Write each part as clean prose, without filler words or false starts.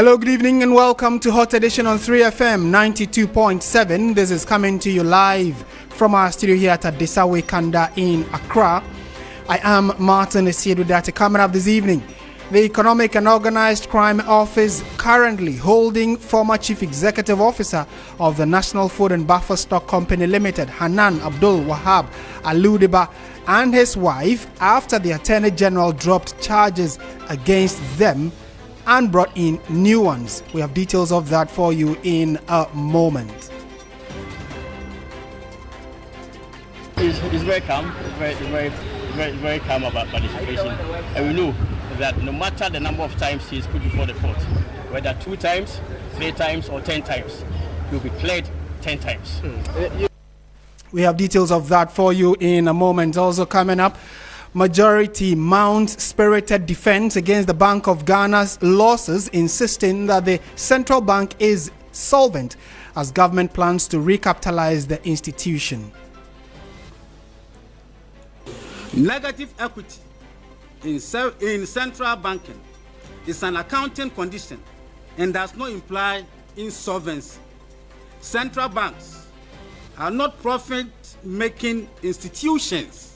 Hello, good evening and welcome to Hot Edition on 3FM 92.7. This is coming to you live from our studio here at Adisawe Kanda in Accra. I am Martin Asiedu-Dartey. Coming up this evening, the Economic and Organized Crime Office currently holding former Chief Executive Officer of the National Food and Buffer Stock Company Limited, HANAN ABDUL-WAHAB ALUDIBA, and his wife after the Attorney General dropped charges against them and brought in new ones. We have details of that for you in a moment. It's very calm. It's very calm about the situation, and we know that no matter the number of times he is put before the court, whether 2 times, 3 times, or 10 times, he will be cleared 10 times. We have details of that for you in a moment. Also coming up, majority mounts spirited defense against the Bank of Ghana's losses, insisting that the central bank is solvent as government plans to recapitalize the institution. Negative equity in central banking is an accounting condition and does not imply insolvency. Central banks are not profit-making institutions.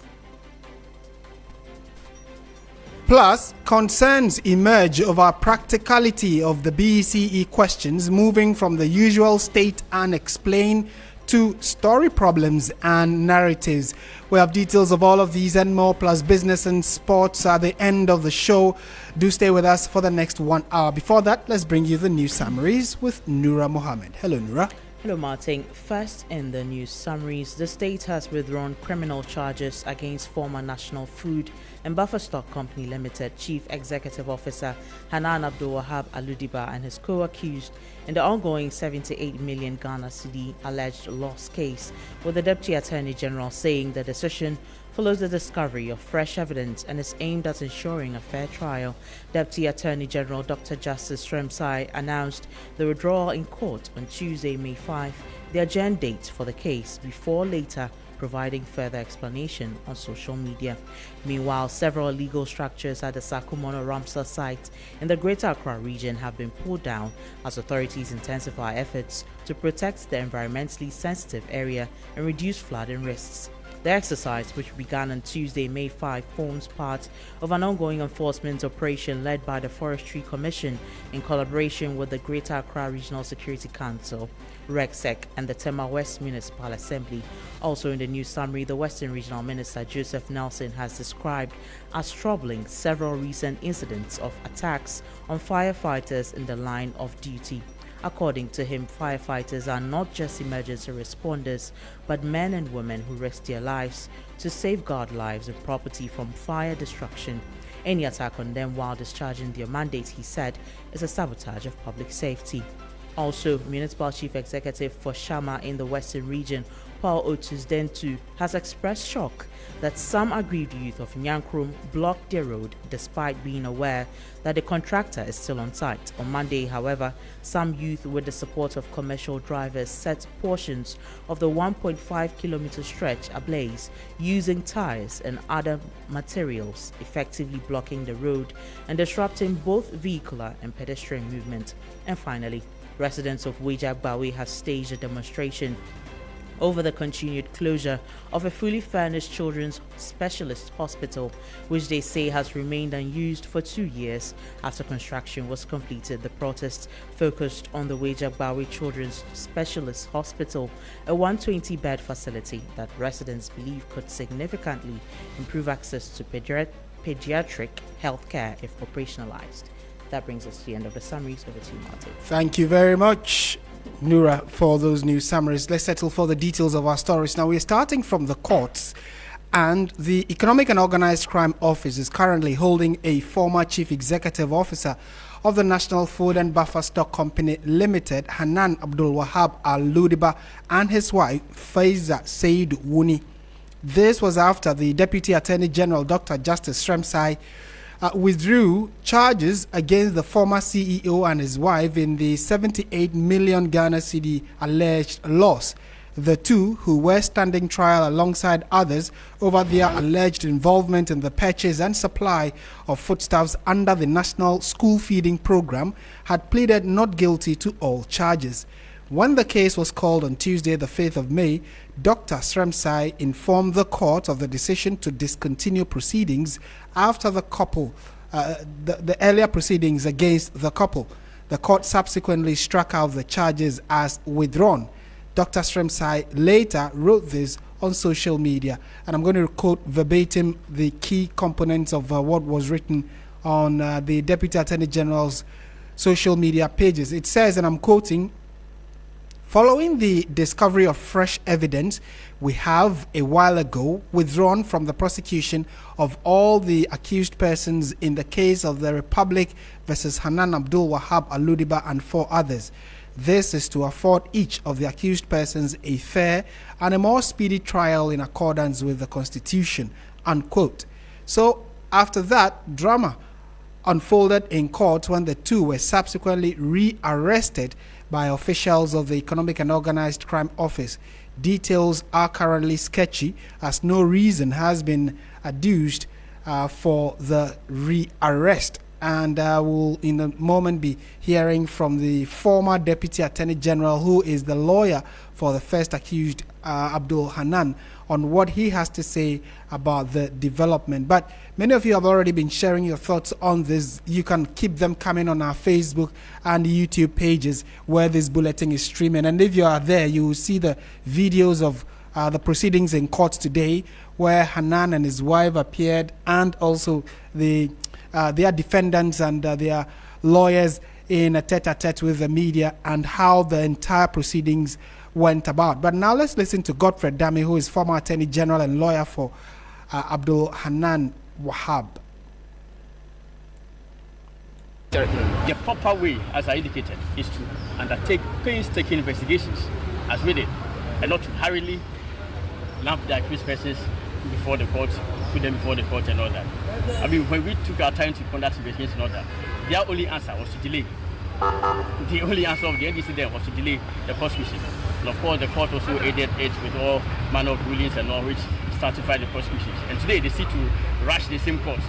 Plus, concerns emerge over practicality of the BCE questions, moving from the usual state unexplained to story problems and narratives. We have details of all of these and more, plus business and sports at the end of the show. Do stay with us for the next 1 hour. Before that, let's bring you the news summaries with Noura Mohammed. Hello, Noura. Hello, Martin. First, in the news summaries, the state has withdrawn criminal charges against former National Food and Buffer Stock Company Limited Chief Executive Officer HANAN ABDUL-WAHAB ALUDIBA and his co-accused in the ongoing 78 million Ghana cedi alleged loss case, with the Deputy Attorney General saying the decision follows the discovery of fresh evidence and is aimed at ensuring a fair trial. Deputy Attorney General Dr. Justice Sremsai announced the withdrawal in court on Tuesday, May 5, the adjourned date for the case, before later providing further explanation on social media. Meanwhile, several illegal structures at the Sakumono Ramsar site in the Greater Accra region have been pulled down as authorities intensify efforts to protect the environmentally sensitive area and reduce flooding risks. The exercise, which began on Tuesday, May 5, forms part of an ongoing enforcement operation led by the Forestry Commission in collaboration with the Greater Accra Regional Security Council, RECSEC, and the Tema West Municipal Assembly. Also in the news summary, the Western Regional Minister Joseph Nelson has described as troubling several recent incidents of attacks on firefighters in the line of duty. According to him, firefighters are not just emergency responders, but men and women who risk their lives to safeguard lives and property from fire destruction. Any attack on them while discharging their mandate, he said, is a sabotage of public safety. Also, Municipal Chief Executive for Shama in the Western region, Paul Otus Dentu, has expressed shock that some aggrieved youth of Nyankrum blocked their road despite being aware that the contractor is still on site. On Monday, however, some youth with the support of commercial drivers set portions of the 1.5-kilometer stretch ablaze using tires and other materials, effectively blocking the road and disrupting both vehicular and pedestrian movement. And finally, residents of Wejagbawe have staged a demonstration over the continued closure of a fully furnished children's specialist hospital, which they say has remained unused for 2 years after construction was completed. The protests focused on the Wejagbawe Children's Specialist Hospital, a 120-bed facility that residents believe could significantly improve access to pediatric health care if operationalized. That brings us to the end of the summaries. Over to you, Martin. Thank you very much, Noura, for those news summaries. Let's settle for the details of our stories. Now, we're starting from the courts, and the Economic and Organized Crime Office is currently holding a former Chief Executive Officer of the National Food and Buffer Stock Company Limited, HANAN ABDUL-WAHAB ALUDIBA, and his wife, FAIZA SEIDU WUNI. This was after the Deputy Attorney General, Dr. Justice Sremsai, withdrew charges against the former CEO and his wife in the 78 million Ghana cedi alleged loss The two, who were standing trial alongside others over their alleged involvement in the purchase and supply of foodstuffs under the National School Feeding Program, had pleaded not guilty to all charges. When the case was called on Tuesday, the 5th of May, Dr. Sremsai informed the court of the decision to discontinue proceedings after the couple, the earlier proceedings against the couple. The court subsequently struck out the charges as withdrawn. Dr. Sremsai later wrote this on social media, and I'm going to quote verbatim the key components of what was written on the Deputy Attorney General's social media pages. It says, and I'm quoting, "Following the discovery of fresh evidence, we have a while ago withdrawn from the prosecution of all the accused persons in the case of the Republic versus HANAN ABDUL-WAHAB ALUDIBA and 4 others. This is to afford each of the accused persons a fair and a more speedy trial in accordance with the Constitution," unquote. So after that, drama unfolded in court when the two were subsequently re-arrested by officials of the Economic and Organized Crime Office. Details are currently sketchy, as no reason has been adduced for the re-arrest. And we'll in a moment be hearing from the former Deputy Attorney General, who is the lawyer for the first accused, Abdul Hanan, on what he has to say about the development. But many of you have already been sharing your thoughts on this. You can keep them coming on our Facebook and YouTube pages where this bulletin is streaming. And if you are there, you will see the videos of the proceedings in court today, where Hanan and his wife appeared, and also their defendants and their lawyers in a tete-a-tete with the media, and how the entire proceedings went about. But now let's listen to Godfred Dame, who is former Attorney General and lawyer for Abdul Hanan Wahab. The proper way, as I indicated, is to undertake painstaking investigations as we did, and not to hurriedly lump the accused persons before the court, put them before the court and all that. I mean, when we took our time to conduct investigations and all that, their only answer was to delay. The only answer of the NDC then was to delay the prosecution. And of course, the court also aided it with all manner of rulings and all, which stratified the prosecutions. And today they seek to rush the same court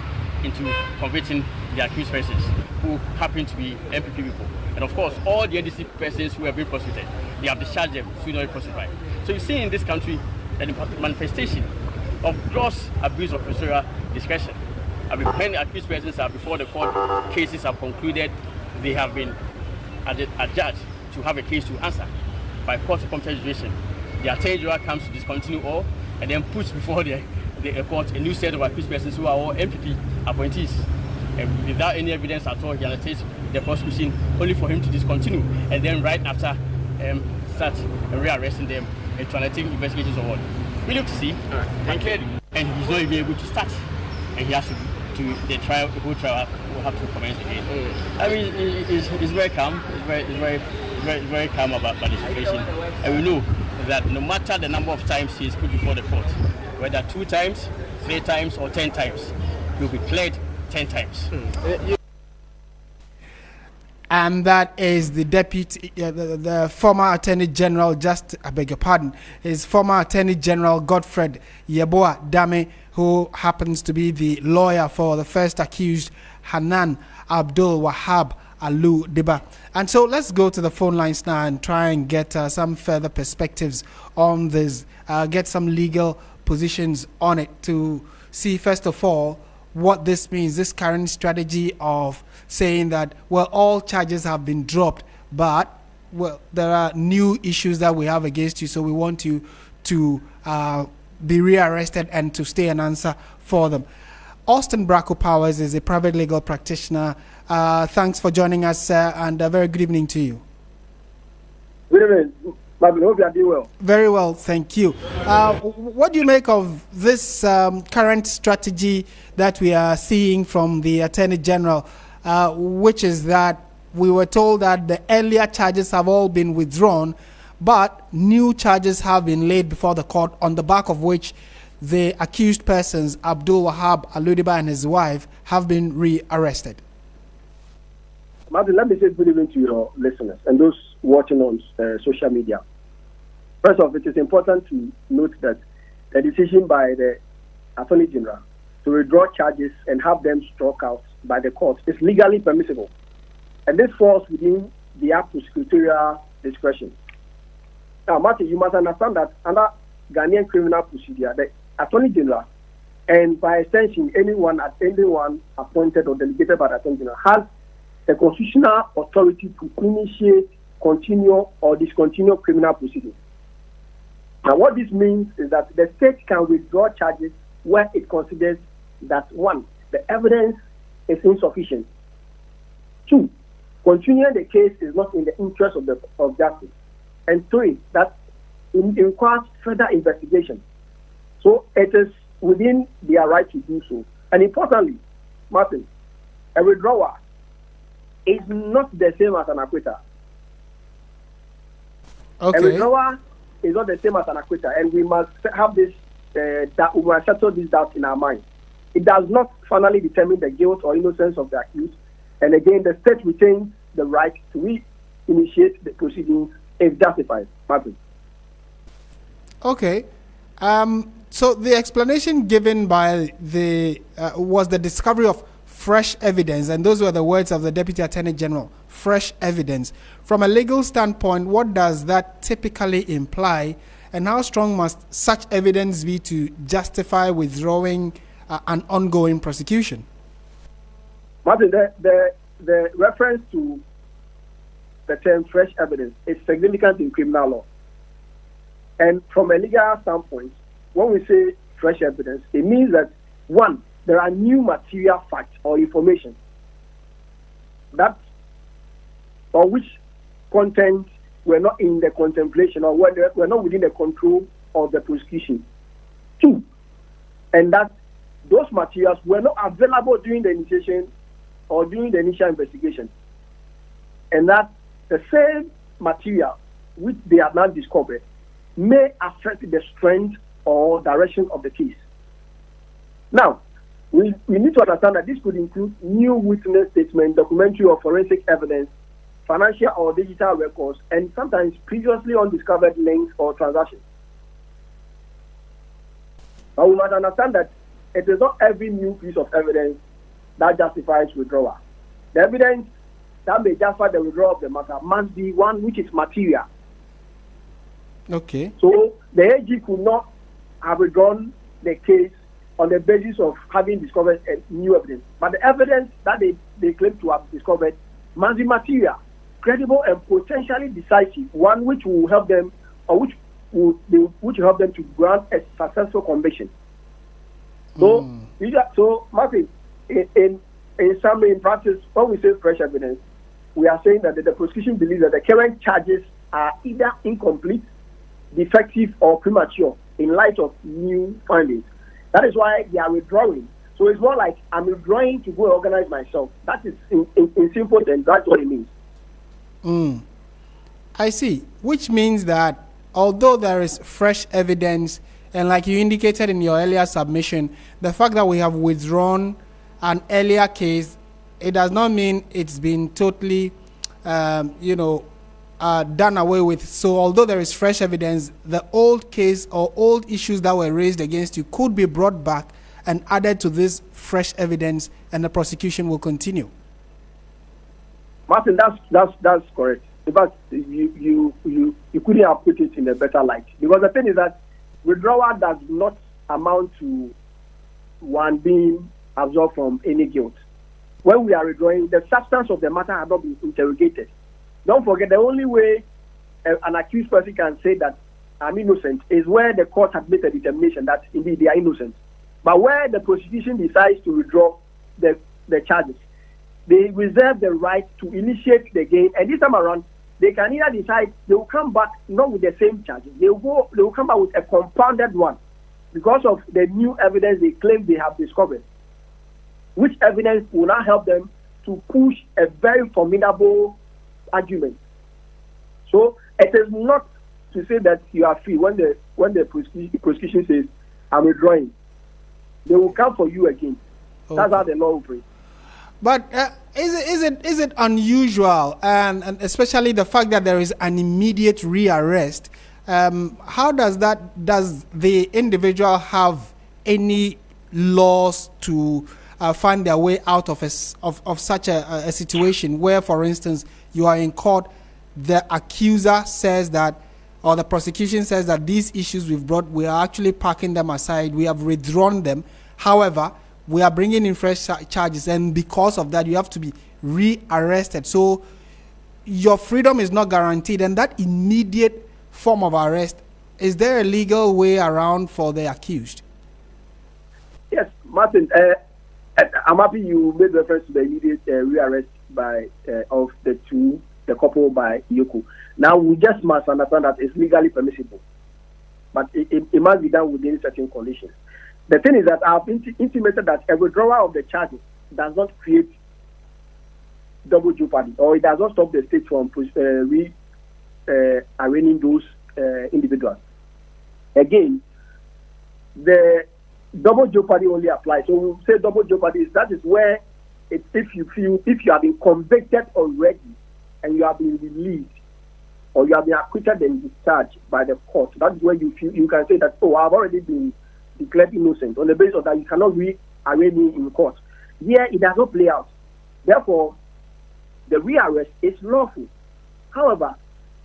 into convicting the accused persons, who happen to be MPP people. And of course, all the NDC persons who have been prosecuted, they have discharged them, so not prosecuted. So you see in this country a manifestation of gross abuse of procedural discretion. I mean, when the accused persons are before the court, cases are concluded, they have been adjudged to have a case to answer by court competent jurisdiction. The Attorney General comes to discontinue all and then puts before the court a new set of accused persons who are all MPP appointees. And without any evidence at all, he undertakes the prosecution only for him to discontinue, and then right after start rearresting them and to undertake investigations or what. We look to see, and he's not even able to start, and he has to the trial, the whole trial will have to commence again. I mean, it's very calm. It's very calm about the situation, and we know that no matter the number of times he is put before the court, whether 2 times, 3 times, or 10 times, he will be cleared 10 times. And that is the deputy, the former Attorney General, I beg your pardon, is former Attorney General Godfred Dame, who happens to be the lawyer for the first accused, Hanan Abdul-WAHAB Aludiba. And so let's go to the phone lines now and try and get some further perspectives on this, get some legal positions on it, to see, first of all, what this means, this current strategy of saying that, well, all charges have been dropped, but, well, there are new issues that we have against you, so we want you to be rearrested and to stay and answer for them. Austin Bracco Powers is a private legal practitioner. Thanks for joining us, sir, and a very good evening to you. Good evening. I hope you are doing well. Very well, thank you. What do you make of this current strategy that we are seeing from the Attorney General, which is that we were told that the earlier charges have all been withdrawn, but new charges have been laid before the court, on the back of which the accused persons, Abdul-Wahab Aludiba and his wife, have been re-arrested? Martin, let me say good evening to your listeners and those watching on social media. First of all, it is important to note that the decision by the Attorney General to withdraw charges and have them struck out by the court is legally permissible. And this falls within the prosecutorial discretion. Now, Martin, you must understand that under Ghanaian criminal procedure, the Attorney General, and by extension, anyone appointed or delegated by the Attorney General, has the constitutional authority to initiate, continue, or discontinue criminal proceedings. Now, what this means is that the state can withdraw charges where it considers that, one, the evidence is insufficient. Two, continuing the case is not in the interest of justice. And three, that it requires further investigation. So it is within their right to do so. And importantly, Martin, a withdrawer is not the same as an acquitter. Okay. A withdrawer is not the same as an acquitter, and we must have this that we must settle this doubt in our mind. It does not finally determine the guilt or innocence of the accused, and again, the state retains the right to initiate the proceedings if justified. Martin. Okay. So the explanation given by the was the discovery of fresh evidence, and those were the words of the Deputy Attorney General, fresh evidence. From a legal standpoint, what does that typically imply, and how strong must such evidence be to justify withdrawing an ongoing prosecution? Martin, the reference to the term fresh evidence is significant in criminal law. And from a legal standpoint, when we say fresh evidence, it means that, one, there are new material facts or information that or which content were not in the contemplation or were not within the control of the prosecution. Two, and that those materials were not available during the initiation or during the initial investigation. And that the same material which they have now discovered may affect the strength or direction of the case. Now, we need to understand that this could include new witness statements, documentary or forensic evidence, financial or digital records, and sometimes previously undiscovered links or transactions. But we must understand that it is not every new piece of evidence that justifies withdrawal. The evidence that may justify the withdrawal of the matter must be one which is material. Okay. So the AG could not have withdrawn the case on the basis of having discovered new evidence. But the evidence that they claim to have discovered must be material, credible, and potentially decisive, one which will help them or which will help them to grant a successful conviction. So, Martin, in summary, in practice, when we say fresh evidence, we are saying that the prosecution believes that the current charges are either incomplete, defective, or premature in light of new findings. That is why they are withdrawing. So it's more like I'm withdrawing to go organize myself. That is in simple terms, that's what it means. I see. Which means that although there is fresh evidence, and like you indicated in your earlier submission, the fact that we have withdrawn an earlier case, it does not mean it's been totally, done away with. So although there is fresh evidence, the old case or old issues that were raised against you could be brought back and added to this fresh evidence, and the prosecution will continue. Martin, that's correct. In fact, you couldn't have put it in a better light, because the thing is that withdrawal does not amount to one being absolved from any guilt. When we are withdrawing, the substance of the matter has not been interrogated. Don't forget, the only way an accused person can say that I'm innocent is where the court has made a determination that indeed they are innocent. But where the prosecution decides to withdraw the charges, they reserve the right to initiate the game. And this time around, they can either decide they will come back not with the same charges. They will come back with a compounded one because of the new evidence they claim they have discovered, which evidence will now help them to push a very formidable argument. So it is not to say that you are free when the prosecution says I'm withdrawing. They will come for you again. Okay. That's how the law operates. But is it unusual, and especially the fact that there is an immediate rearrest how does the individual have any laws to find their way out of such a situation where, for instance, you are in court, the accuser says that, or the prosecution says that these issues we've brought, we are actually parking them aside, we have withdrawn them, however, we are bringing in fresh charges, and because of that, you have to be re-arrested. So your freedom is not guaranteed, and that immediate form of arrest, is there a legal way around for the accused? Yes, Martin, I'm happy you made reference to the immediate rearrest by of the couple by Iyoko. Now, we just must understand that it's legally permissible, but it must be done within certain conditions. The thing is that I've intimated that a withdrawal of the charges does not create double jeopardy, or it does not stop the state from arraigning those individuals. Again, the double jeopardy only applies. So we say double jeopardy that is where if you have been convicted already and you have been released, or you have been acquitted and discharged by the court, that's where you can say that, I've already been declared innocent. On the basis of that, you cannot re-arraign me in court. Here, it does not play out. Therefore, the rearrest is lawful. However,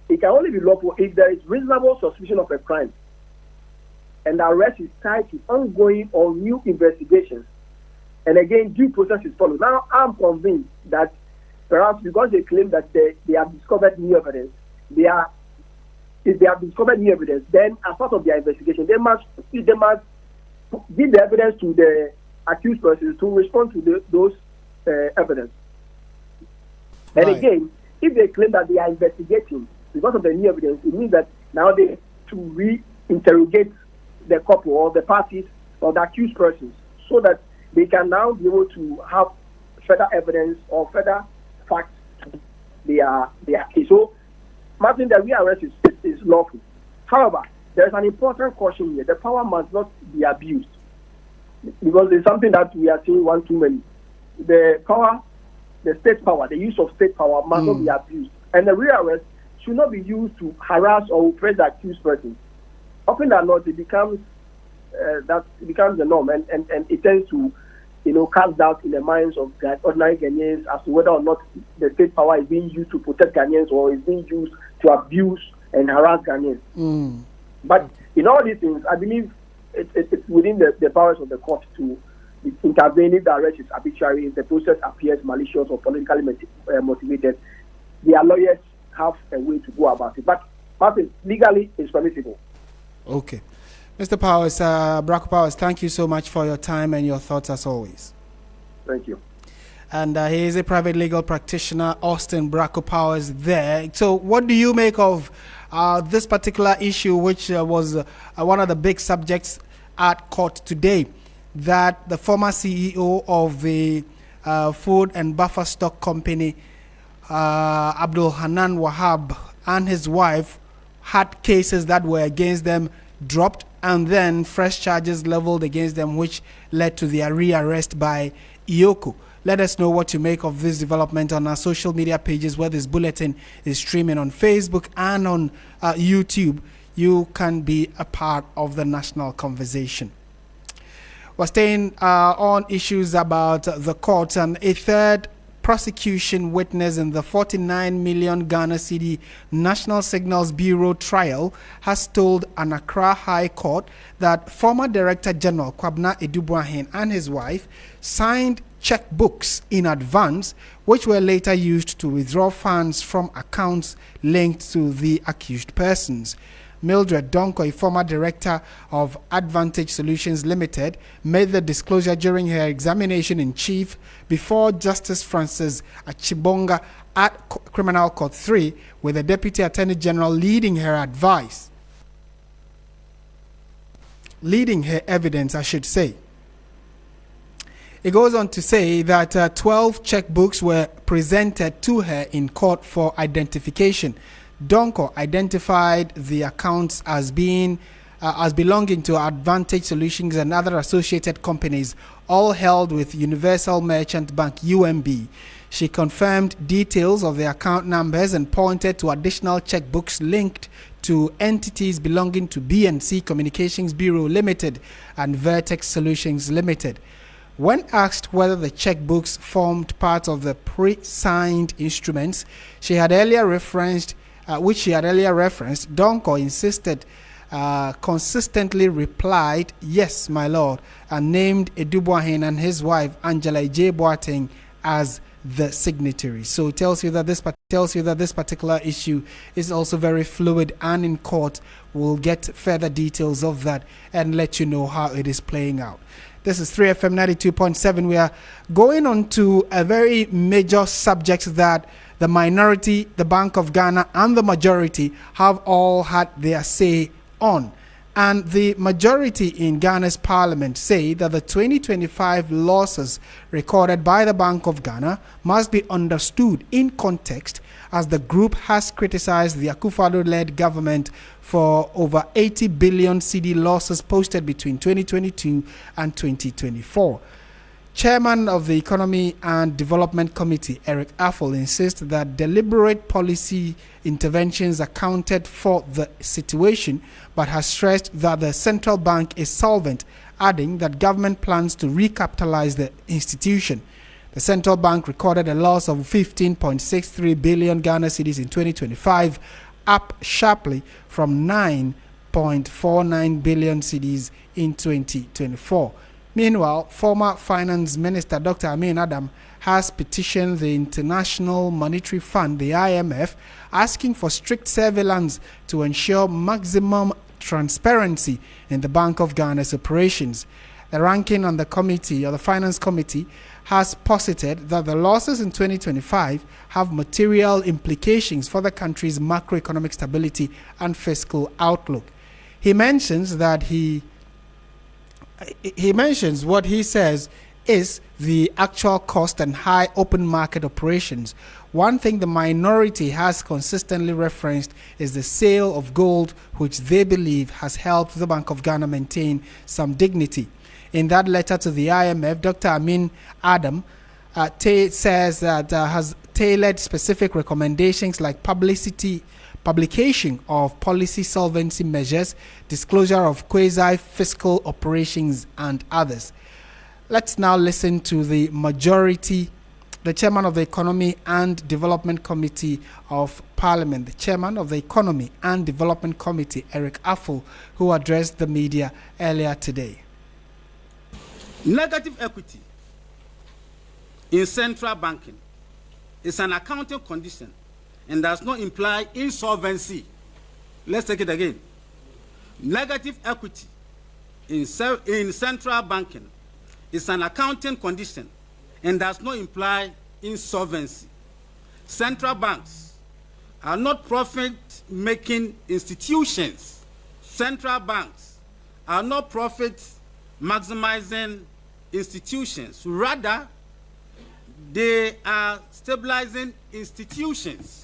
it can only be lawful if there is reasonable suspicion of a crime, and the arrest is tied to ongoing or new investigations. And again, due process is followed. Now, I'm convinced that perhaps because they claim that they have discovered new evidence, if they have discovered new evidence, then as part of their investigation, they must give the evidence to the accused persons to respond to those evidence. And Right. again, if they claim that they are investigating because of the new evidence, it means that now they to re-interrogate the couple or the parties or the accused persons so that they can now be able to have further evidence or further facts to their case. So, Martin, the rearrest is lawful. However, there's an important caution here. The power must not be abused, because it's something that we are seeing one too many. The state power, the use of state power must not be abused. And the rearrest should not be used to harass or oppress the accused person. Often than not, it becomes the norm, and it tends to, cast doubt in the minds of ordinary Ghanaians as to whether or not the state power is being used to protect Ghanaians or is being used to abuse and harass Ghanaians. But in all these things, I believe it's within the powers of the court to intervene if the arrest is arbitrary, if the process appears malicious or politically motivated. Their lawyers have a way to go about it. But legally, it's permissible. Okay. Mr. Powers, Bracco Powers, thank you so much for your time and your thoughts as always. Thank you. And he is a private legal practitioner, Austin Bracco Powers there. So what do you make of this particular issue, which was one of the big subjects at court today, that the former CEO of the food and buffer stock company, HANAN ABDUL-WAHAB, and his wife had cases that were against them dropped, and then fresh charges leveled against them, which led to their rearrest by Iyoko. Let us know what you make of this development on our social media pages, where this bulletin is streaming on Facebook and on YouTube. You can be a part of the national conversation. We're staying on issues about the courts, and a third prosecution witness in the 49 million Ghana cedi National Signals Bureau trial has told an Accra High Court that former Director General Kwabena Edubuahin and his wife signed checkbooks in advance, which were later used to withdraw funds from accounts linked to the accused persons. Mildred Donko, a former director of Advantage Solutions Limited, made the disclosure during her examination in chief before Justice Francis Achibonga at Criminal Court 3, with the Deputy Attorney General leading her evidence, I should say. It goes on to say that 12 checkbooks were presented to her in court for identification. Donko identified the accounts as belonging to Advantage Solutions and other associated companies, all held with Universal Merchant Bank (UMB). She confirmed details of the account numbers and pointed to additional checkbooks linked to entities belonging to B&C Communications Bureau Limited and Vertex Solutions Limited. When asked whether the checkbooks formed part of the pre-signed instruments which she had earlier referenced, Donko insisted, consistently replied, "Yes, my lord," and named Aiedu-Dartey and his wife Angela J. Boateng as the signatory. So it tells you that this particular issue is also very fluid, and in court we'll get further details of that and let you know how it is playing out. This is 3FM 92.7. We are going on to a very major subject that the minority, the Bank of Ghana, and the majority have all had their say on. And the majority in Ghana's parliament say that the 2025 losses recorded by the Bank of Ghana must be understood in context, as the group has criticized the Akufo-Addo-led government for over 80 billion cedi losses posted between 2022 and 2024. Chairman of the Economy and Development Committee, Eric Afful, insists that deliberate policy interventions accounted for the situation, but has stressed that the central bank is solvent, adding that government plans to recapitalize the institution. The central bank recorded a loss of 15.63 billion Ghana cedis in 2025, up sharply from 9.49 billion cedis in 2024. Meanwhile, former Finance Minister Dr. Amin Adam has petitioned the International Monetary Fund, the IMF, asking for strict surveillance to ensure maximum transparency in the Bank of Ghana's operations. The ranking on the committee, or the Finance Committee, has posited that the losses in 2025 have material implications for the country's macroeconomic stability and fiscal outlook. He mentions what he says is the actual cost and high open market operations. One thing the minority has consistently referenced is the sale of gold, which they believe has helped the Bank of Ghana maintain some dignity. In that letter to the IMF, Dr. Amin Adam says that has tailored specific recommendations like publication of policy solvency measures, disclosure of quasi-fiscal operations, and others. Let's now listen to the majority, the chairman of the Economy and Development Committee of Parliament, the chairman of the Economy and Development Committee, Eric Afful, who addressed the media earlier today. Negative equity in central banking is an accounting condition and does not imply insolvency. Let's take it again. Negative equity in central banking is an accounting condition and does not imply insolvency. Central banks are not profit-making institutions. Central banks are not profit-maximizing institutions. Rather, they are stabilizing institutions.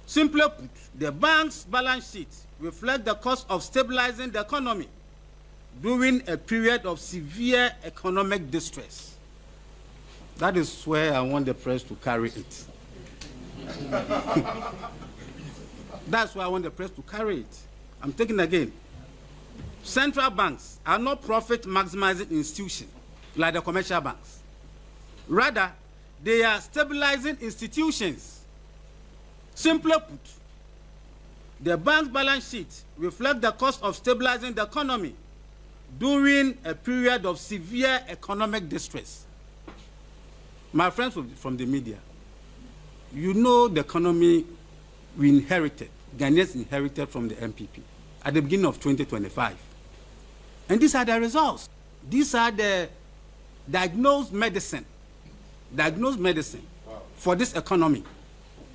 Simply put, the bank's balance sheet reflects the cost of stabilizing the economy during a period of severe economic distress. That is where I want the press to carry it. That's why I want the press to carry it. I'm taking again. Central banks are not profit-maximizing institutions like the commercial banks. Rather, they are stabilizing institutions. Simply put, the bank's balance sheet reflects the cost of stabilizing the economy during a period of severe economic distress. My friends from the media, you know the economy we inherited, Ghanaians inherited from the MPP at the beginning of 2025. And these are the results. These are the diagnosed medicine for this economy,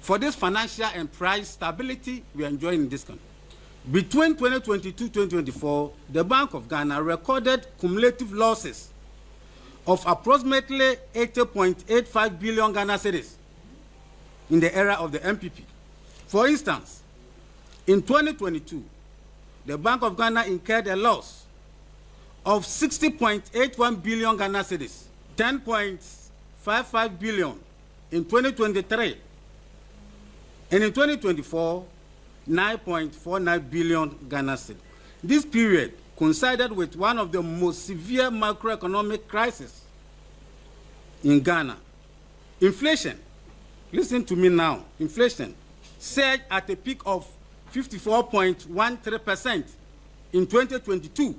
for this financial and price stability we are enjoying in this country. Between 2022-2024, the Bank of Ghana recorded cumulative losses of approximately 80.85 billion Ghana cedis in the era of the MPP. For instance, in 2022, the Bank of Ghana incurred a loss of 60.81 billion Ghana cedis, 10.55 billion in 2023, and in 2024, 9.49 billion Ghana cedi. This period coincided with one of the most severe macroeconomic crises in Ghana. Inflation, listen to me now, inflation surged at a peak of 54.13% in 2022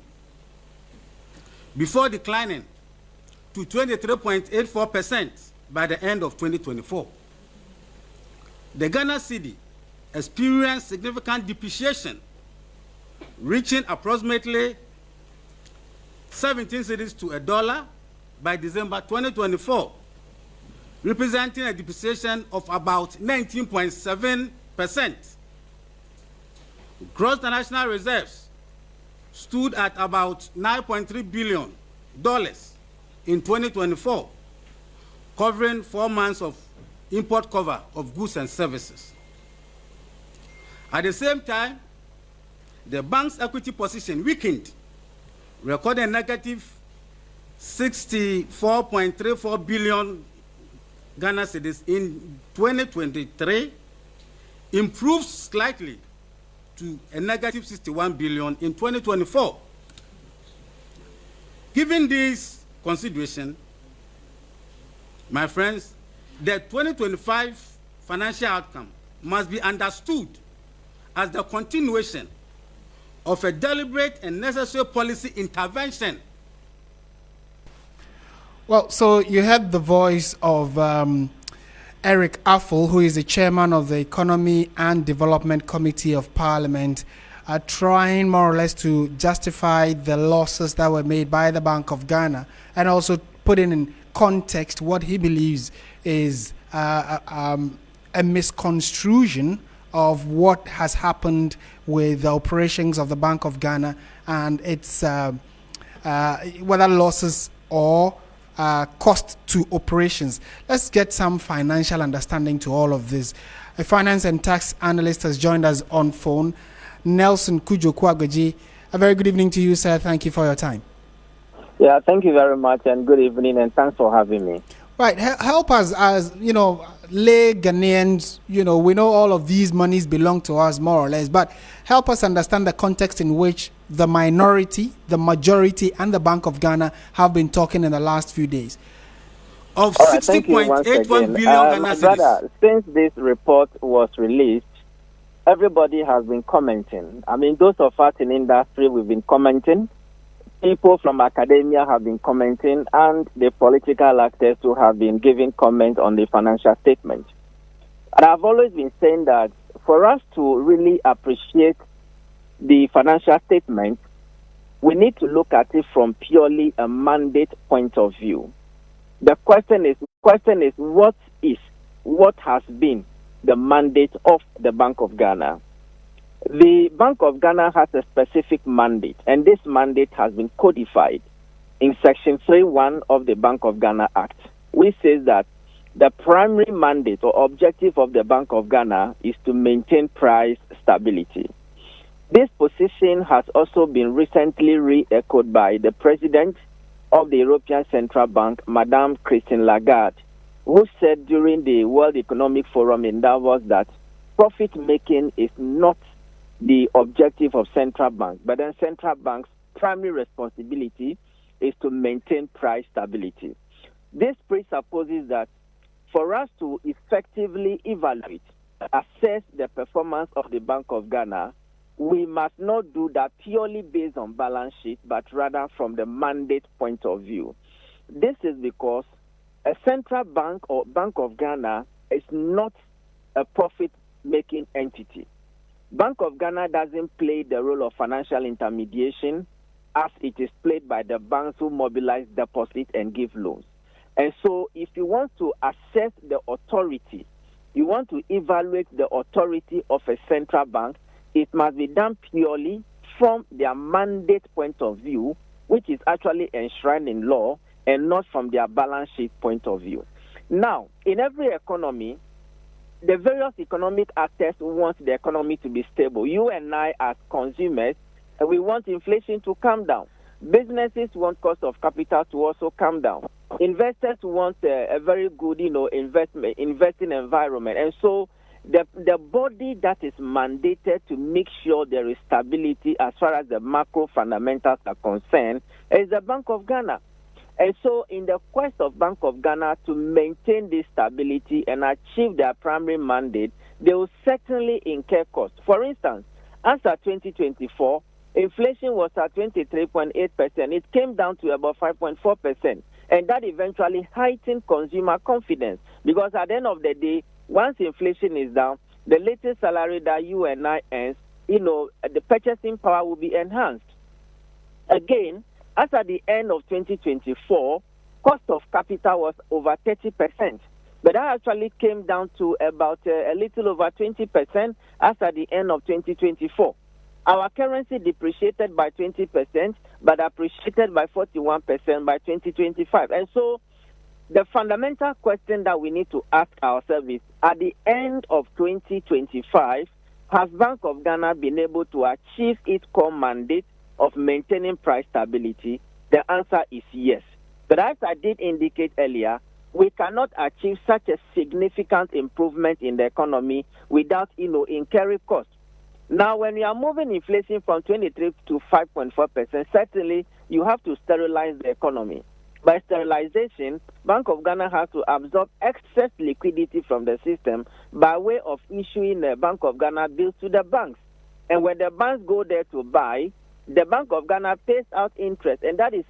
before declining to 23.84% by the end of 2024. The Ghana cedi experienced significant depreciation, reaching approximately 17 cedis to $1 by December 2024, representing a depreciation of about 19.7%. Gross national reserves stood at about $9.3 billion in 2024, covering 4 months of import cover of goods and services. At the same time, the bank's equity position weakened, recording negative 64.34 billion Ghana cedis in 2023, improved slightly to a negative 61 billion in 2024. Given this consideration, my friends, the 2025 financial outcome must be understood as the continuation of a deliberate and necessary policy intervention. Well, so you heard the voice of Eric Affle, who is the chairman of the Economy and Development Committee of Parliament, trying more or less to justify the losses that were made by the Bank of Ghana, and also putting in context what he believes is a misconstruction of what has happened with the operations of the Bank of Ghana and its whether losses or cost to operations. Let's get some financial understanding to all of this. A finance and tax analyst has joined us on phone, Nelson Kujo-Kwagbaji. A very good evening to you, sir. Thank you for your time. Yeah, thank you very much, and good evening, and thanks for having me. Right, help us, as lay Ghanaians. We know all of these monies belong to us more or less, but help us understand the context in which the minority, the majority, and the Bank of Ghana have been talking in the last few days. Of 60.81 billion Ghana cedis. Since this report was released, everybody has been commenting. I mean, those of us in industry, we've been commenting. People from academia have been commenting, and the political actors who have been giving comment on the financial statement. And I've always been saying that for us to really appreciate the financial statement, we need to look at it from purely a mandate point of view. The question is what has been the mandate of the Bank of Ghana? The Bank of Ghana has a specific mandate, and this mandate has been codified in Section 3.1 of the Bank of Ghana Act, which says that the primary mandate or objective of the Bank of Ghana is to maintain price stability. This position has also been recently re-echoed by the President of the European Central Bank, Madame Christine Lagarde, who said during the World Economic Forum in Davos that profit-making is not the objective of central banks, but then central banks' primary responsibility is to maintain price stability. This presupposes that for us to effectively evaluate, assess the performance of the Bank of Ghana, we must not do that purely based on balance sheet, but rather from the mandate point of view. This is because a central bank or Bank of Ghana is not a profit-making entity. Bank of Ghana doesn't play the role of financial intermediation as it is played by the banks who mobilize deposit and give loans. And so if you want to assess the authority, you want to evaluate the authority of a central bank, it must be done purely from their mandate point of view, which is actually enshrined in law, and not from their balance sheet point of view. Now, in every economy, the various economic actors want the economy to be stable. You and I, as consumers, we want inflation to come down. Businesses want cost of capital to also come down. Investors want a very good, investing environment. And so the body that is mandated to make sure there is stability as far as the macro fundamentals are concerned is the Bank of Ghana. And so in the quest of Bank of Ghana to maintain this stability and achieve their primary mandate, they will certainly incur costs. For instance, as at 2024, inflation was at 23.8%. It came down to about 5.4%. And that eventually heightened consumer confidence, because at the end of the day, once inflation is down, the latest salary that you and I earn, the purchasing power will be enhanced. Again, as at the end of 2024, cost of capital was over 30%. But that actually came down to about a little over 20% as at the end of 2024. Our currency depreciated by 20%, but appreciated by 41% by 2025. And so the fundamental question that we need to ask ourselves is, at the end of 2025, has Bank of Ghana been able to achieve its core mandate of maintaining price stability? The answer is yes. But as I did indicate earlier, we cannot achieve such a significant improvement in the economy without, incurring costs. Now, when you are moving inflation from 23 to 5.4%, certainly you have to sterilize the economy. By sterilization, Bank of Ghana has to absorb excess liquidity from the system by way of issuing the Bank of Ghana bills to the banks. And when the banks go there to buy, the Bank of Ghana pays out interest, and that is,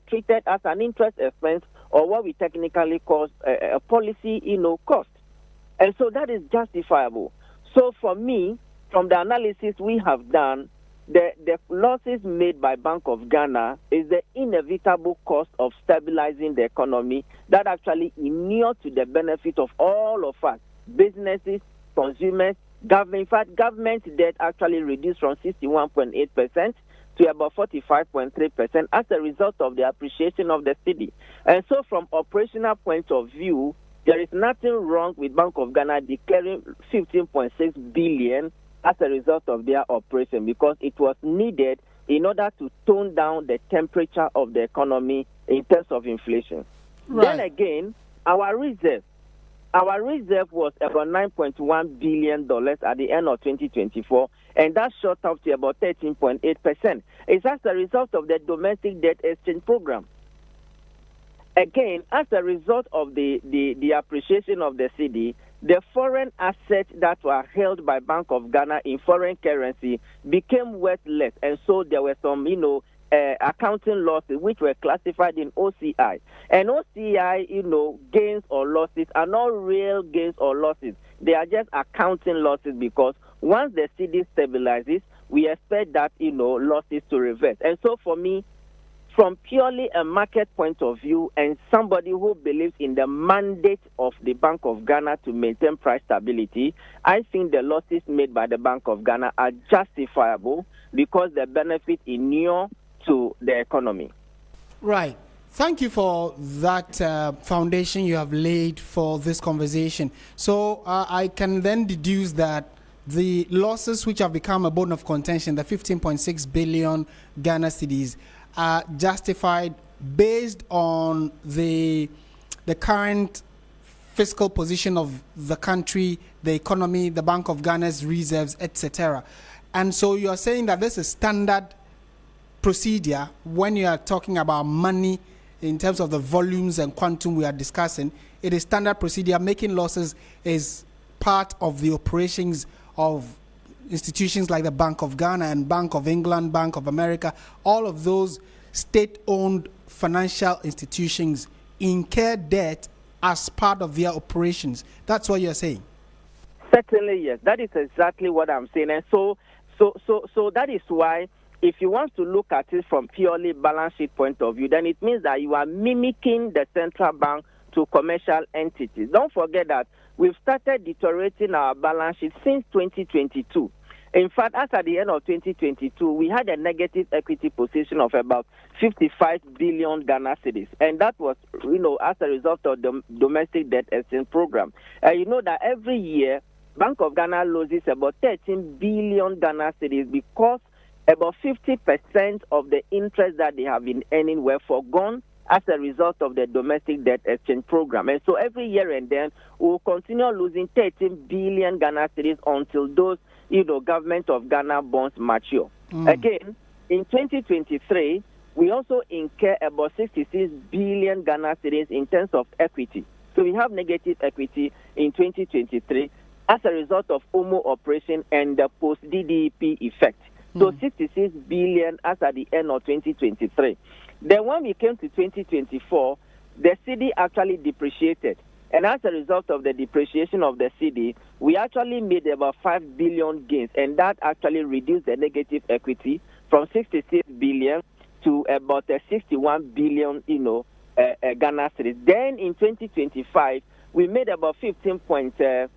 treated as an interest expense, or what we technically call a policy, cost. And so that is justifiable. So for me, from the analysis we have done, the losses made by Bank of Ghana is the inevitable cost of stabilizing the economy that actually inures to the benefit of all of us, businesses, consumers, government. In fact, government debt actually reduced from 61.8% to about 45.3% as a result of the appreciation of the cedi. And so from operational point of view, there is nothing wrong with Bank of Ghana declaring 15.6 billion as a result of their operation, because it was needed in order to tone down the temperature of the economy in terms of inflation. Right. Then again, our reserve was about $9.1 billion at the end of 2024, and that shot up to about 13.8%. It's as a result of the domestic debt exchange program. Again, as a result of the appreciation of the cedi, the foreign assets that were held by Bank of Ghana in foreign currency became worth less, and so there were some, accounting losses which were classified in OCI. And OCI, gains or losses are not real gains or losses. They are just accounting losses, because once the cedi stabilizes, we expect that, losses to reverse. And so for me, from purely a market point of view, and somebody who believes in the mandate of the Bank of Ghana to maintain price stability, I think the losses made by the Bank of Ghana are justifiable because they benefit inure to the economy. Right. Thank you for that foundation you have laid for this conversation. So I can then deduce that the losses which have become a bone of contention, the 15.6 billion Ghana cedis, are justified based on the current fiscal position of the country, the economy, the Bank of Ghana's reserves, etc. And so you are saying that this is standard procedure when you are talking about money in terms of the volumes and quantum we are discussing. It is standard procedure. Making losses is part of the operations of institutions like the Bank of Ghana and Bank of England, Bank of America. All of those state-owned financial institutions incur debt as part of their operations. That's what you're saying? Certainly, yes. That is exactly what I'm saying. And so that is why, if you want to look at it from purely balance sheet point of view, then it means that you are mimicking the central bank to commercial entities. Don't forget that we've started deteriorating our balance sheet since 2022. In fact, as at the end of 2022, we had a negative equity position of about 55 billion Ghana cedis. And that was, as a result of the domestic debt exchange program. You know that every year, Bank of Ghana loses about 13 billion Ghana cedis because about 50% of the interest that they have been earning were forgone as a result of the domestic debt exchange program. And so every year and then we will continue losing 13 billion Ghana cedis until those, government of Ghana bonds mature. Again, in 2023, we also incur about 66 billion Ghana cedis in terms of equity. So we have negative equity in 2023 as a result of OMO operation and the post-DDP effect. So 66 billion as at the end of 2023. Then when we came to 2024, the cedi actually depreciated. And as a result of the depreciation of the cedi, we actually made about 5 billion gains. And that actually reduced the negative equity from 66 billion to about 61 billion, Ghana cedis. Then in 2025, we made about 15.6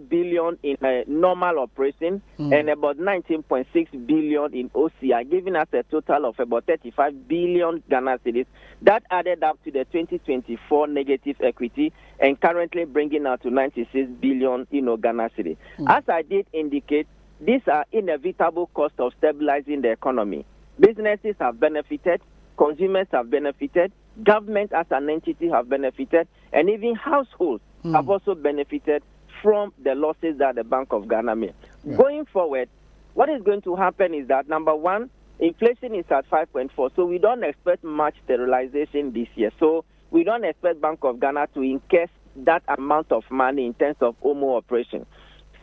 billion in normal operation and about 19.6 billion in OCI, giving us a total of about 35 billion Ghana cedis. That added up to the 2024 negative equity and currently bringing us to 96 billion, Ghana cedis. As I did indicate, these are inevitable costs of stabilizing the economy. Businesses have benefited, consumers have benefited, government as an entity have benefited, and even households have also benefited from the losses that the Bank of Ghana made. Yeah. Going forward, what is going to happen is that, number one, inflation is at 5.4, so we don't expect much sterilization this year. So we don't expect Bank of Ghana to incur that amount of money in terms of OMO operation.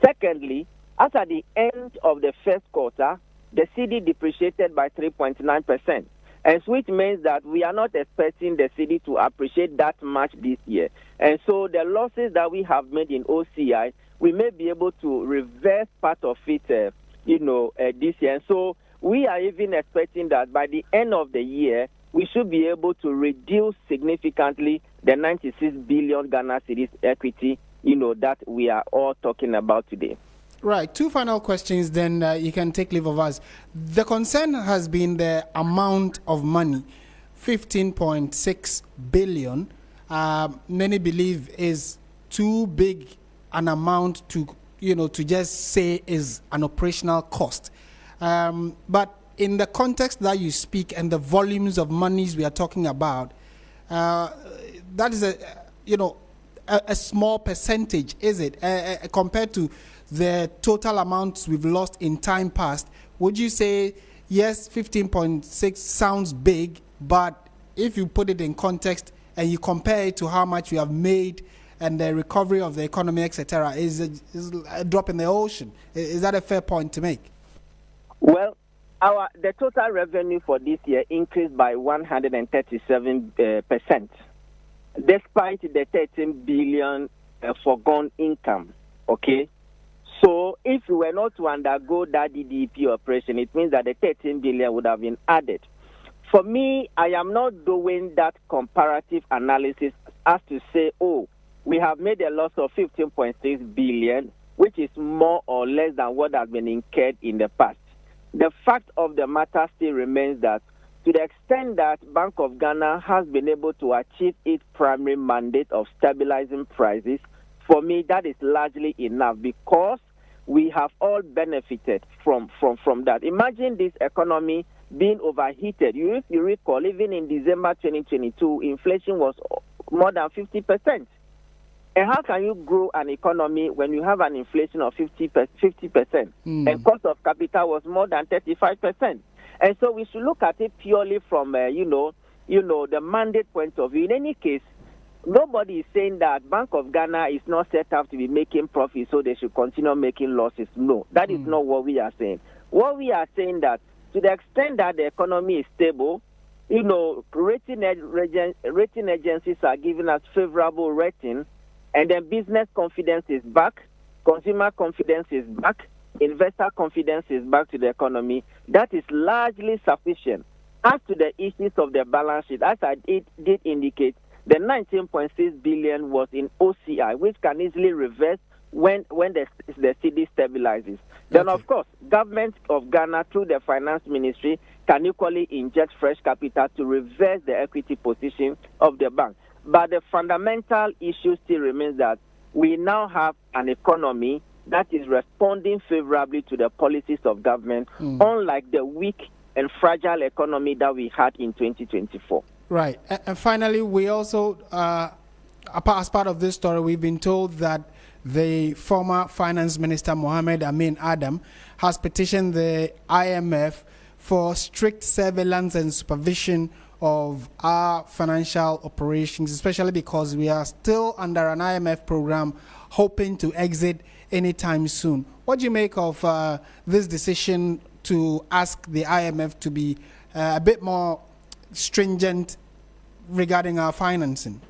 Secondly, as at the end of the first quarter, the cedi depreciated by 3.9%. And which means that we are not expecting the cedi to appreciate that much this year. And so the losses that we have made in OCI, we may be able to reverse part of it, this year. And so we are even expecting that by the end of the year, we should be able to reduce significantly the 96 billion Ghana cedis equity, that we are all talking about today. Right. Two final questions, then you can take leave of us. The concern has been the amount of money, 15.6 billion. Many believe is too big an amount to just say is an operational cost. But in the context that you speak and the volumes of monies we are talking about, that is a small percentage, is it, compared to the total amounts we've lost in time past? Would you say, yes, 15.6 sounds big, but if you put it in context and you compare it to how much we have made and the recovery of the economy, etc., is a drop in the ocean? Is that a fair point to make? Well, the total revenue for this year increased by 137%, despite the 13 billion foregone income, okay? So if we were not to undergo that DDP operation, it means that the 13 billion would have been added. For me, I am not doing that comparative analysis as to say, we have made a loss of 15.6 billion, which is more or less than what has been incurred in the past. The fact of the matter still remains that to the extent that Bank of Ghana has been able to achieve its primary mandate of stabilizing prices, for me, that is largely enough because we have all benefited from that. Imagine this economy being overheated. If you recall, even in December 2022, inflation was more than 50%. And how can you grow an economy when you have an inflation of 50%? And cost of capital was more than 35%. And so we should look at it purely from, the mandate point of view. In any case, nobody is saying that Bank of Ghana is not set up to be making profits, so they should continue making losses. No, that is not what we are saying. What we are saying that to the extent that the economy is stable, rating agencies are giving us favorable rating, and then business confidence is back, consumer confidence is back, investor confidence is back to the economy. That is largely sufficient. As to the issues of the balance sheet, as I did indicate, the 19.6 billion was in OCI, which can easily reverse when the cedi stabilizes. Then, of course, government of Ghana, through the finance ministry, can equally inject fresh capital to reverse the equity position of the bank. But the fundamental issue still remains that we now have an economy that is responding favorably to the policies of government, unlike the weak and fragile economy that we had in 2024. Right. And finally, we also, as part of this story, we've been told that the former Finance Minister Mohammed Amin Adam has petitioned the IMF for strict surveillance and supervision of our financial operations, especially because we are still under an IMF program hoping to exit anytime soon. What do you make of this decision to ask the IMF to be a bit more stringent regarding our financing?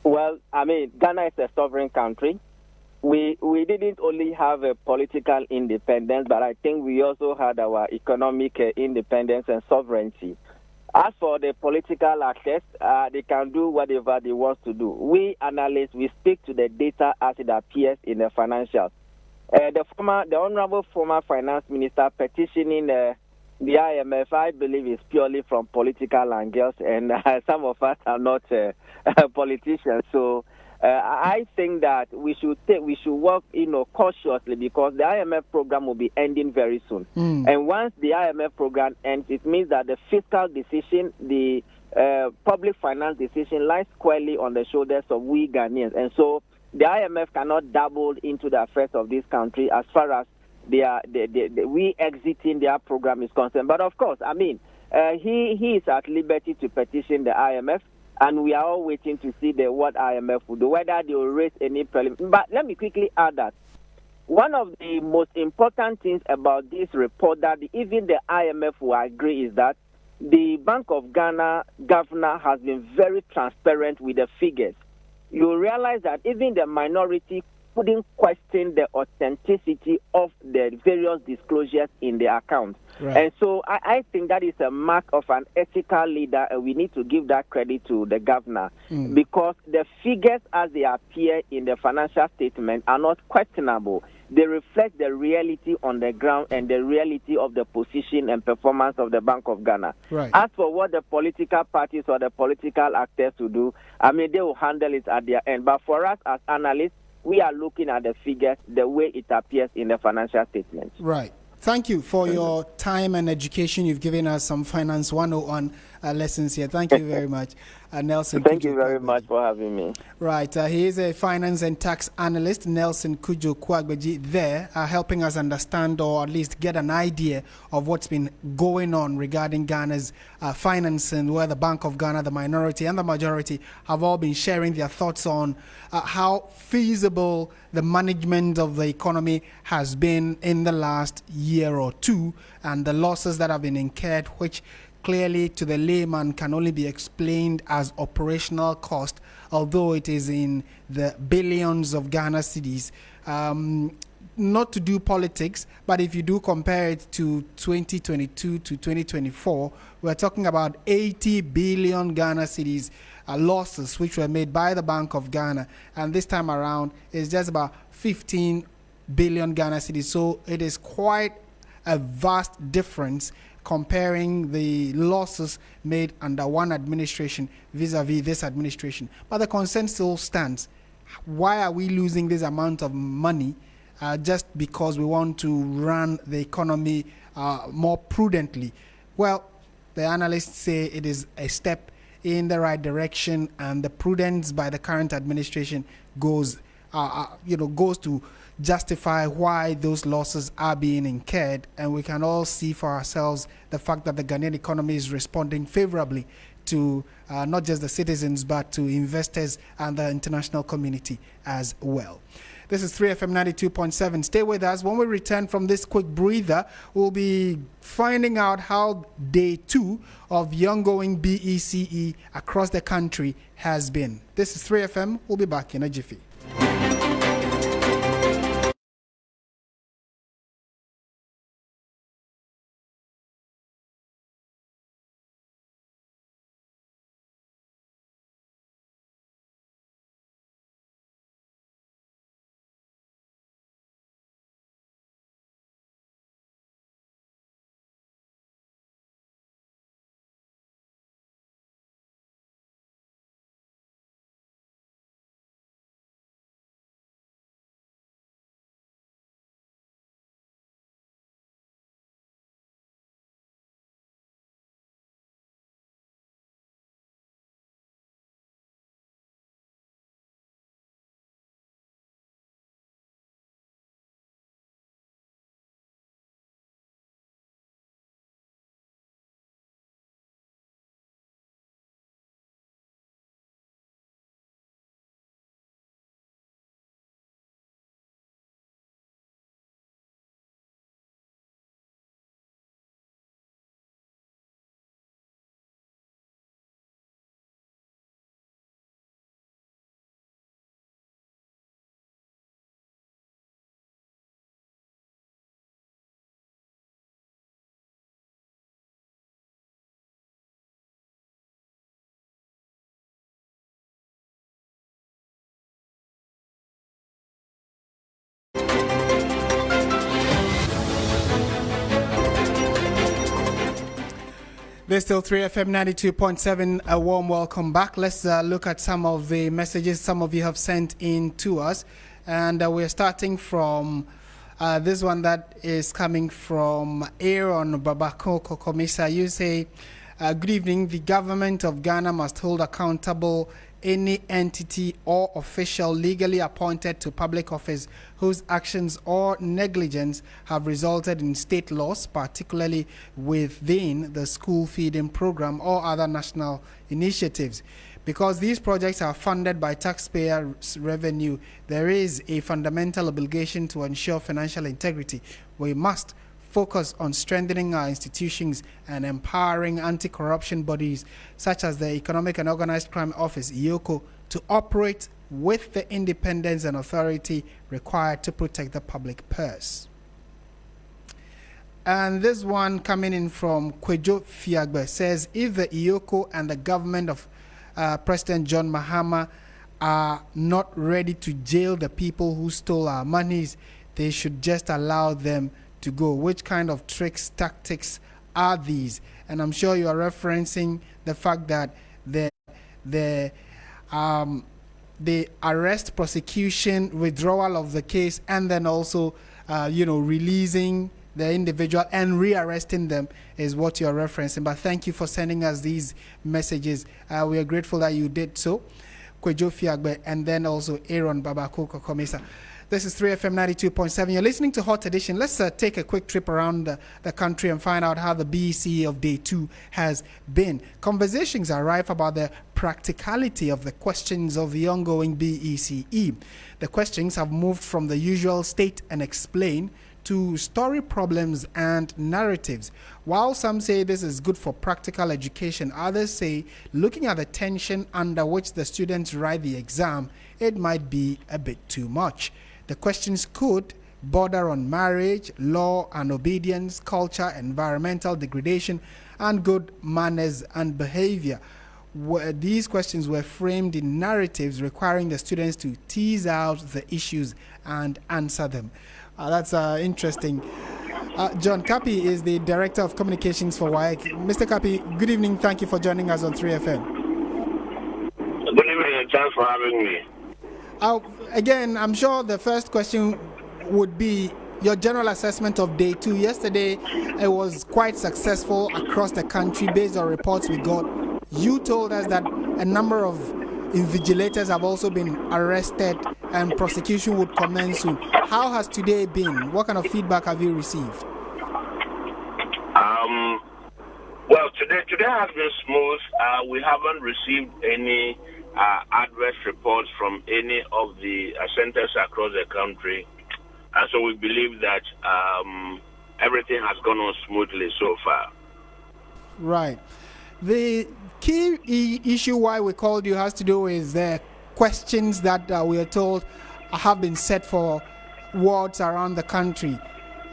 Well, I mean, Ghana is a sovereign country. We didn't only have a political independence, but I think we also had our economic independence and sovereignty. As for the political access, they can do whatever they want to do. We analysts, we stick to the data as it appears in the financials. The honorable former finance minister petitioning the IMF, I believe, is purely from political angles, and some of us are not politicians. So I think that we should work, cautiously, because the IMF program will be ending very soon. And once the IMF program ends, it means that the fiscal decision, the public finance decision, lies squarely on the shoulders of we Ghanaians. And so the IMF cannot dabble into the affairs of this country as far as we exiting their program is concerned. But of course, I mean, he is at liberty to petition the IMF, and we are all waiting to see what IMF will do, whether they will raise any preliminary. But let me quickly add that one of the most important things about this report that even the IMF will agree is that the Bank of Ghana governor has been very transparent with the figures. You realize that even the minority couldn't question the authenticity of the various disclosures in the account. Right. And so I think that is a mark of an ethical leader, and we need to give that credit to the governor, because the figures as they appear in the financial statement are not questionable. They reflect the reality on the ground and the reality of the position and performance of the Bank of Ghana. Right. As for what the political parties or the political actors will do, I mean, they will handle it at their end. But for us as analysts, we are looking at the figures the way it appears in the financial statement. Right. Thank you for your time and education. You've given us some Finance 101 lessons here. Thank you very much, Nelson. Thank you very much for having me. Right. He is a finance and tax analyst, Nelson Kujo Kwagbeji, there helping us understand, or at least get an idea of what's been going on regarding Ghana's financing, where the Bank of Ghana, the minority and the majority have all been sharing their thoughts on how feasible the management of the economy has been in the last year or two, and the losses that have been incurred, which clearly to the layman can only be explained as operational cost, although it is in the billions of Ghana cedis. Not to do politics, but if you do compare it to 2022 to 2024, we're talking about 80 billion Ghana cedis losses which were made by the Bank of Ghana, and this time around it's just about 15 billion Ghana cedis. So it is quite a vast difference comparing the losses made under one administration vis-a-vis this administration. But the concern still stands. Why are we losing this amount of money just because we want to run the economy more prudently? Well, the analysts say it is a step in the right direction, and the prudence by the current administration goes to justify why those losses are being incurred. And we can all see for ourselves the fact that the Ghanaian economy is responding favorably to not just the citizens, but to investors and the international community as well. This is 3FM 92.7. Stay with us. When we return from this quick breather, we'll be finding out how day 2 of the ongoing BECE across the country has been. This is 3FM. We'll be back in a jiffy. There's still 3FM 92.7. A warm welcome back. Let's look at some of the messages some of you have sent in to us. And we're starting from this one that is coming from Aaron Babako Kokomisa. You say, good evening. The government of Ghana must hold accountable any entity or official legally appointed to public office whose actions or negligence have resulted in state loss, particularly within the school feeding program or other national initiatives. Because these projects are funded by taxpayers' revenue, there is a fundamental obligation to ensure financial integrity. We must focus on strengthening our institutions and empowering anti-corruption bodies such as the Economic and Organized Crime Office, EOCO, to operate with the independence and authority required to protect the public purse. And this one coming in from Kwejo Fiagbe says, if the EOCO and the government of President John Mahama are not ready to jail the people who stole our monies, they should just allow them to go. Which kind of tricks, tactics are these? And I'm sure you are referencing the fact that the arrest, prosecution, withdrawal of the case, and then also releasing the individual and rearresting them is what you're referencing. But thank you for sending us these messages. We are grateful that you did so. Kwejo Fiagbe and then also Aaron Babako Kokomisa. This is 3FM 92.7. You're listening to Hot Edition. Let's take a quick trip around the country and find out how the BECE of Day 2 has been. Conversations are rife about the practicality of the questions of the ongoing BECE. The questions have moved from the usual state and explain to story problems and narratives. While some say this is good for practical education, others say looking at the tension under which the students write the exam, it might be a bit too much. The questions could border on marriage, law and obedience, culture, environmental degradation, and good manners and behavior. These questions were framed in narratives requiring the students to tease out the issues and answer them. That's interesting. John Kapi is the Director of Communications for WAEC. Mr. Kapi, good evening. Thank you for joining us on 3FM. Good evening and thanks for having me. Again, I'm sure the first question would be your general assessment of Day 2. Yesterday, it was quite successful across the country based on reports we got. You told us that a number of invigilators have also been arrested and prosecution would commence soon. How has today been? What kind of feedback have you received? Well, today has been smooth. We haven't received any adverse reports from any of the centers across the country. And so we believe that everything has gone on smoothly so far. Right. The key issue why we called you has to do with the questions that we are told have been set for wards around the country.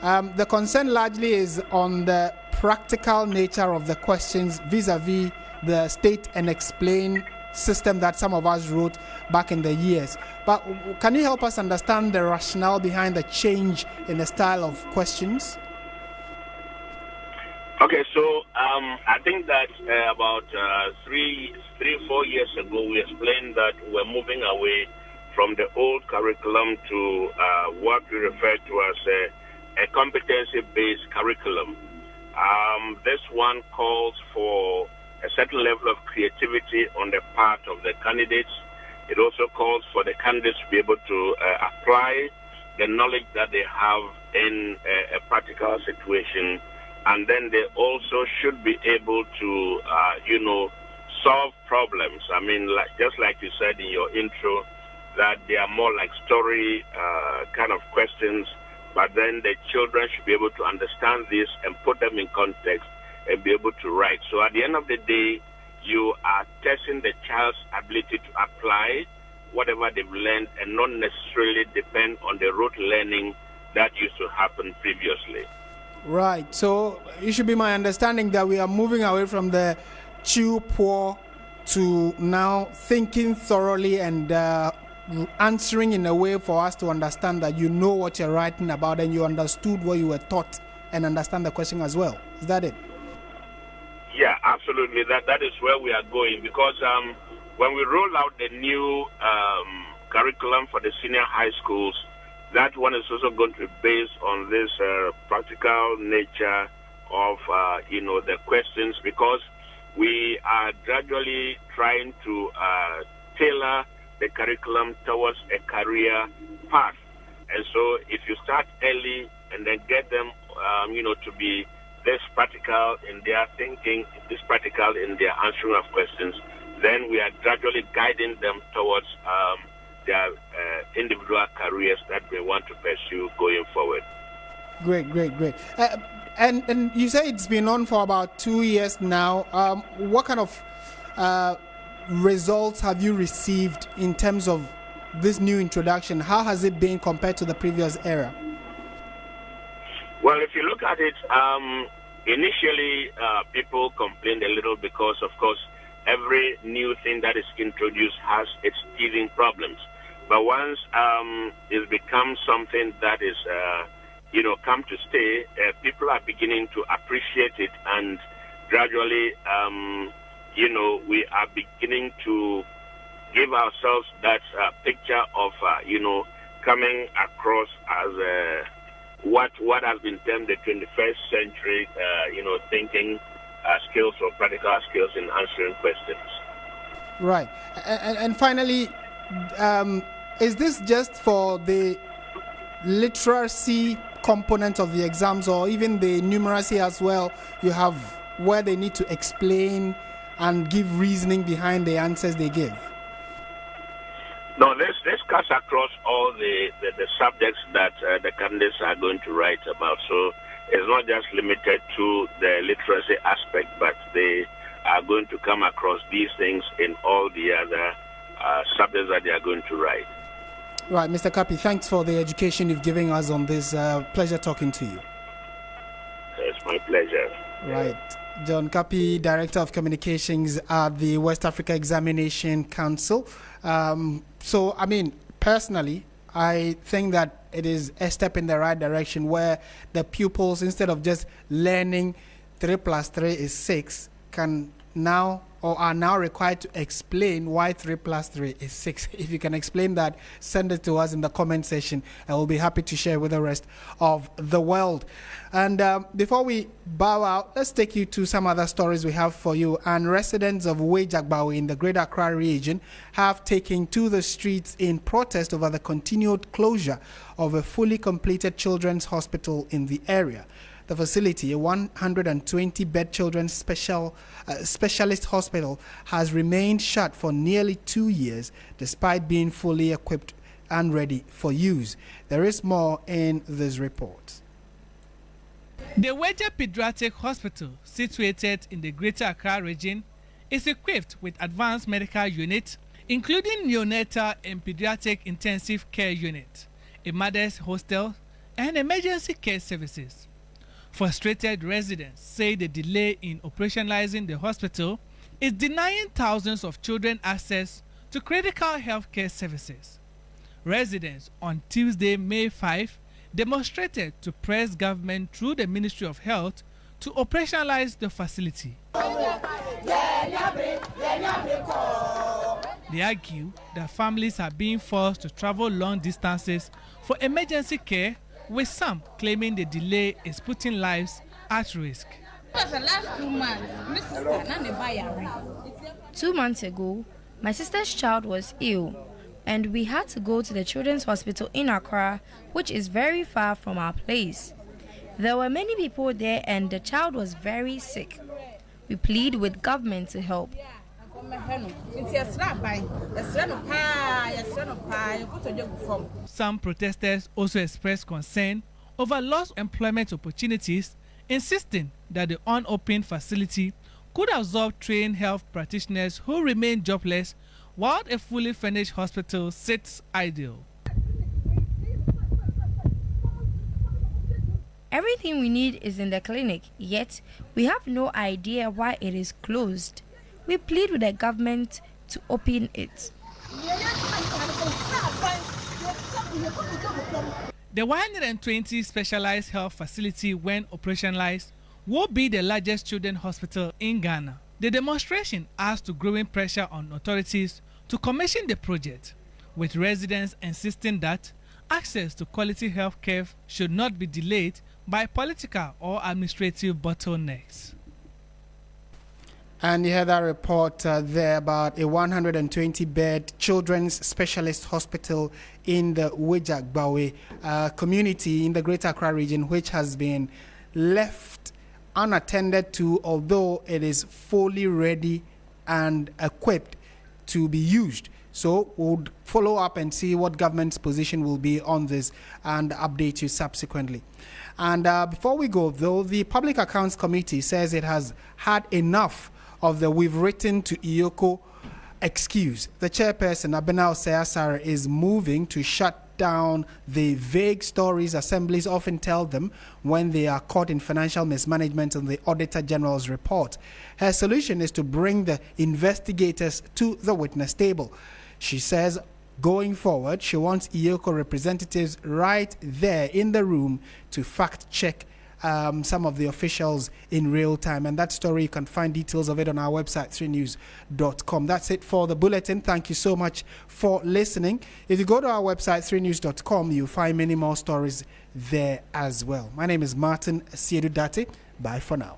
The concern largely is on the practical nature of the questions vis-a-vis the state and explain system that some of us wrote back in the years. But can you help us understand the rationale behind the change in the style of questions? Okay, so I think that about 4 years ago, we explained that we're moving away from the old curriculum to what we refer to as a competency-based curriculum. This one calls for a certain level of creativity on the part of the candidates. It also calls for the candidates to be able to apply the knowledge that they have in a practical situation. And then they also should be able to, solve problems. I mean, just like you said in your intro, that they are more like story kind of questions, but then the children should be able to understand this and put them in context and be able to write. So at the end of the day, you are testing the child's ability to apply whatever they've learned and not necessarily depend on the rote learning that used to happen previously. Right. So it should be my understanding that we are moving away from the chew, pour to now thinking thoroughly and answering in a way for us to understand that you know what you're writing about and you understood what you were taught and understand the question as well. Is that it? Yeah, Absolutely, that is where we are going, because when we roll out the new curriculum for the senior high schools, that one is also going to be based on this practical nature of the questions, because we are gradually trying to tailor the curriculum towards a career path. And so if you start early and then get them to be this practical in their thinking, this practical in their answering of questions, then we are gradually guiding them towards their individual careers that they want to pursue going forward. Great. And you say it's been on for about 2 years now. What kind of results have you received in terms of this new introduction? How has it been compared to the previous era? Well, if you look at it, initially people complained a little because, of course, every new thing that is introduced has its teething problems. But once it's become something that is, come to stay, people are beginning to appreciate it, and gradually, we are beginning to give ourselves that picture of, coming across as what has been termed the 21st century, thinking skills or practical skills in answering questions. Right. And finally, is this just for the literacy component of the exams, or even the numeracy as well? You have where they need to explain and give reasoning behind the answers they give? No, this cuts across all the subjects that the candidates are going to write about. So it's not just limited to the literacy aspect, but they are going to come across these things in all the other subjects that they are going to write. Right, Mr. Kapi, thanks for the education you've given us on this. Pleasure talking to you. It's my pleasure. Right. John Kapi, Director of Communications at the West Africa Examination Council. So, personally, I think that it is a step in the right direction, where the pupils, instead of just learning 3 + 3 is 6, can now or are now required to explain why 3 + 3 is 6. If you can explain that, send it to us in the comment section, and we'll be happy to share with the rest of the world. And before we bow out, let's take you to some other stories we have for you. And residents of Wejagbawe in the Greater Accra region have taken to the streets in protest over the continued closure of a fully completed children's hospital in the area. The facility, a 120-bed children's specialist hospital, has remained shut for nearly 2 years, despite being fully equipped and ready for use. There is more in this report. The Weja Pediatric Hospital, situated in the Greater Accra region, is equipped with advanced medical units, including neonatal and pediatric intensive care unit, a mother's hostel, and emergency care services. Frustrated residents say the delay in operationalizing the hospital is denying thousands of children access to critical health care services. Residents on Tuesday, May 5, demonstrated to press government through the Ministry of Health to operationalize the facility. They argue that families are being forced to travel long distances for emergency care, with some claiming the delay is putting lives at risk. 2 months ago, my sister's child was ill, and we had to go to the children's hospital in Accra, which is very far from our place. There were many people there, and the child was very sick. We plead with government to help. Some protesters also expressed concern over lost employment opportunities, insisting that the unopened facility could absorb trained health practitioners who remain jobless, while a fully furnished hospital sits idle. Everything we need is in the clinic, yet we have no idea why it is closed. We plead with the government to open it. The 120 specialized health facility, when operationalized, will be the largest children's hospital in Ghana. The demonstration adds to growing pressure on authorities to commission the project, with residents insisting that access to quality health care should not be delayed by political or administrative bottlenecks. And you heard that report there about a 120-bed children's specialist hospital in the Wejagbawe community in the Greater Accra region, which has been left unattended to, although it is fully ready and equipped to be used. So we'll follow up and see what government's position will be on this and update you subsequently. And before we go, though, the Public Accounts Committee says it has had enough of the "we've written to Iyoko" excuse. The chairperson, Abena Osei-Asare, is moving to shut down the vague stories assemblies often tell them when they are caught in financial mismanagement in the Auditor General's report. Her solution is to bring the investigators to the witness table. She says going forward, she wants Iyoko representatives right there in the room to fact-check some of the officials in real time. And that story, you can find details of it on our website, 3news.com. That's it for the bulletin. Thank you so much for listening. If you go to our website, 3news.com, you'll find many more stories there as well. My name is Martin Asiedu-Dartey. Bye for now.